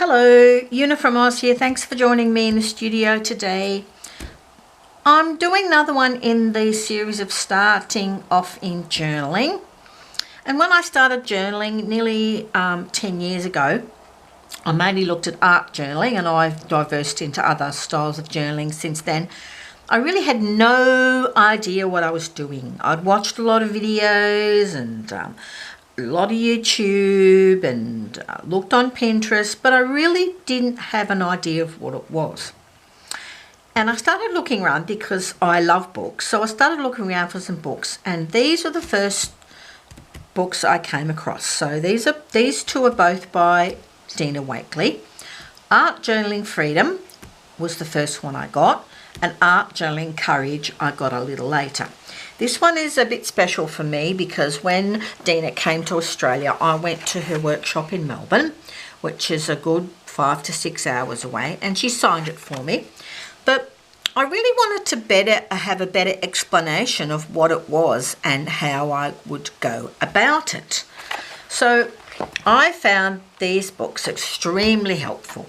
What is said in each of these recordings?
Hello, Una from Oz here. Thanks for joining me in the studio today. I'm doing another one in the series of starting off in journaling. And when I started journaling nearly 10 years ago, I mainly looked at art journaling, and I've diversed into other styles of journaling since then. I really had no idea what I was doing. I'd watched a lot of videos and a lot of YouTube and looked on Pinterest, but I really didn't have an idea of what it was. And I started looking around because I love books, so I started looking around for some books, and these are the first books I came across. So these two are both by Dina Wakley. Art Journaling Freedom was the first one I got, and Art Journaling Courage I got a little later. This one is a bit special for me because when Dina came to Australia, I went to her workshop in Melbourne, which is a good 5 to 6 hours away, and she signed it for me. But I really wanted to have a better explanation of what it was and how I would go about it. So I found these books extremely helpful.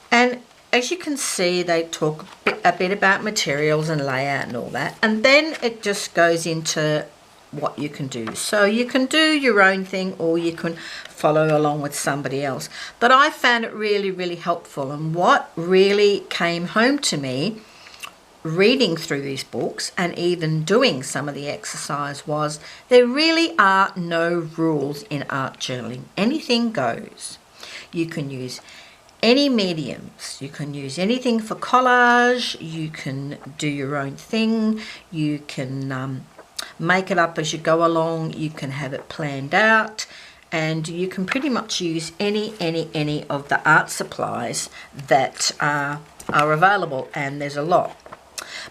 And as you can see, they talk a bit about materials and layout and all that. And then it just goes into what you can do. So you can do your own thing or you can follow along with somebody else. But I found it really, really helpful. And what really came home to me reading through these books and even doing some of the exercise was there really are no rules in art journaling. Anything goes. You can use any mediums. You can use anything for collage. You can do your own thing. You can make it up as you go along. You can have it planned out, and you can pretty much use any of the art supplies that are available, and there's a lot.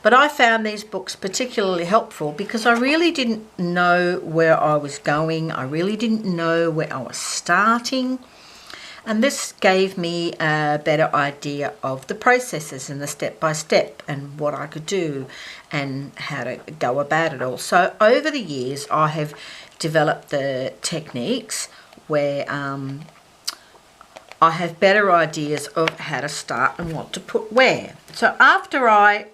But I found these books particularly helpful because I really didn't know where I was going. I really didn't know where I was starting. And this gave me a better idea of the processes and the step-by-step and what I could do and how to go about it all. So over the years, I have developed the techniques where I have better ideas of how to start and what to put where. So after I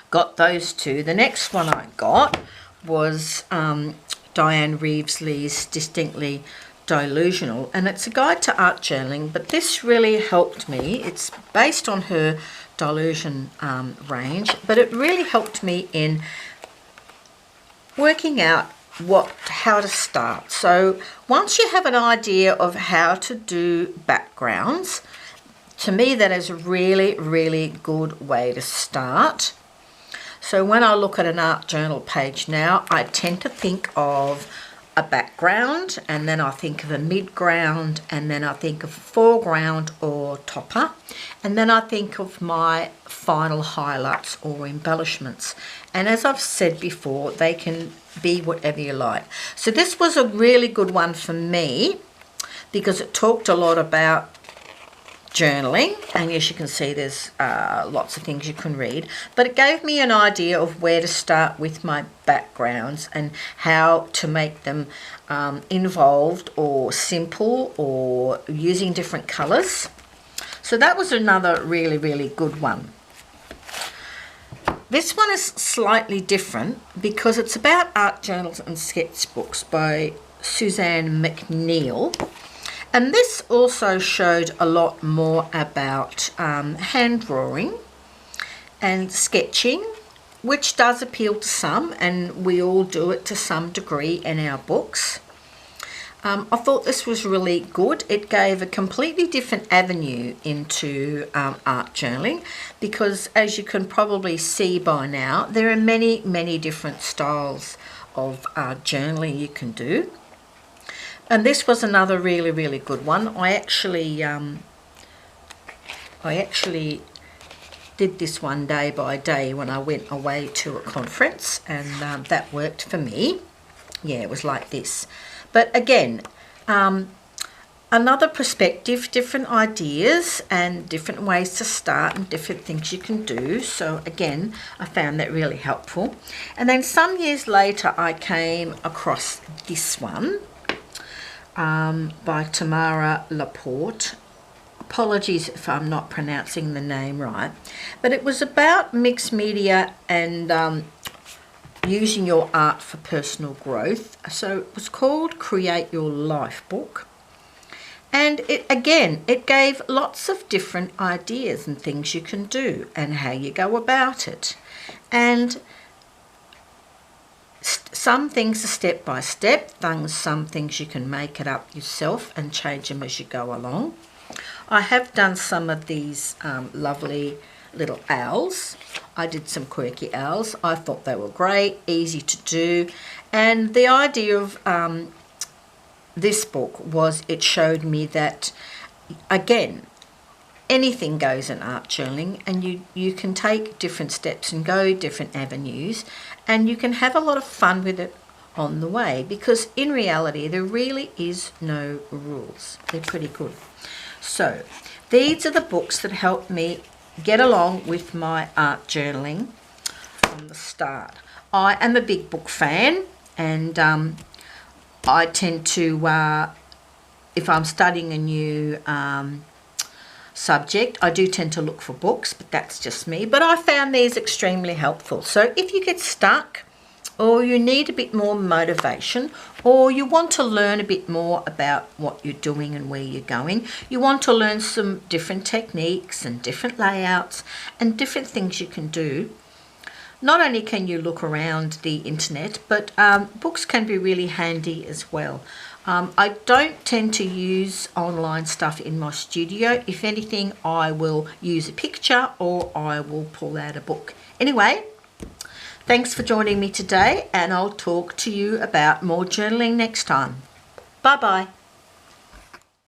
got those two, the next one I got was Diane Reevesley's Distinctly Delusional, and it's a guide to art journaling, but this really helped me. It's based on her delusion range, but it really helped me in working out how to start. So once you have an idea of how to do backgrounds, to me that is a really, really good way to start. So when I look at an art journal page now, I tend to think of a background, and then I think of a midground, and then I think of a foreground or topper, and then I think of my final highlights or embellishments. And as I've said before, they can be whatever you like. So this was a really good one for me because it talked a lot about journaling, and as you can see there's lots of things you can read, but it gave me an idea of where to start with my backgrounds and how to make them involved or simple or using different colours. So that was another really, really good one. This one is slightly different because it's about art journals and sketchbooks by Suzanne McNeil. And this also showed a lot more about hand drawing and sketching, which does appeal to some, and we all do it to some degree in our books. I thought this was really good. It gave a completely different avenue into art journaling because, as you can probably see by now, there are many, many different styles of journaling you can do. And this was another really, really good one. I actually did this one day by day when I went away to a conference, and that worked for me. Yeah, it was like this. But again, another perspective, different ideas and different ways to start and different things you can do. So again, I found that really helpful. And then some years later, I came across this one. by Tamara Laporte. Apologies if I'm not pronouncing the name right, but it was about mixed media and using your art for personal growth. So it was called Create Your Life Book. And it gave lots of different ideas and things you can do and how you go about it. And some things are step by step, some things you can make it up yourself and change them as you go along. I have done some of these lovely little owls. I did some quirky owls. I thought they were great, easy to do. And the idea of this book was it showed me that, again, anything goes in art journaling, and you can take different steps and go different avenues, and you can have a lot of fun with it on the way, because in reality there really is no rules. They're pretty good. So these are the books that helped me get along with my art journaling from the start. I am a big book fan, and I tend to, if I'm studying a new subject, I do tend to look for books, but that's just me. But I found these extremely helpful. So if you get stuck, or you need a bit more motivation, or you want to learn a bit more about what you're doing and where you're going, you want to learn some different techniques and different layouts and different things you can do, not only can you look around the internet, but books can be really handy as well. I don't tend to use online stuff in my studio. If anything, I will use a picture or I will pull out a book. Anyway, thanks for joining me today, and I'll talk to you about more journaling next time. Bye-bye.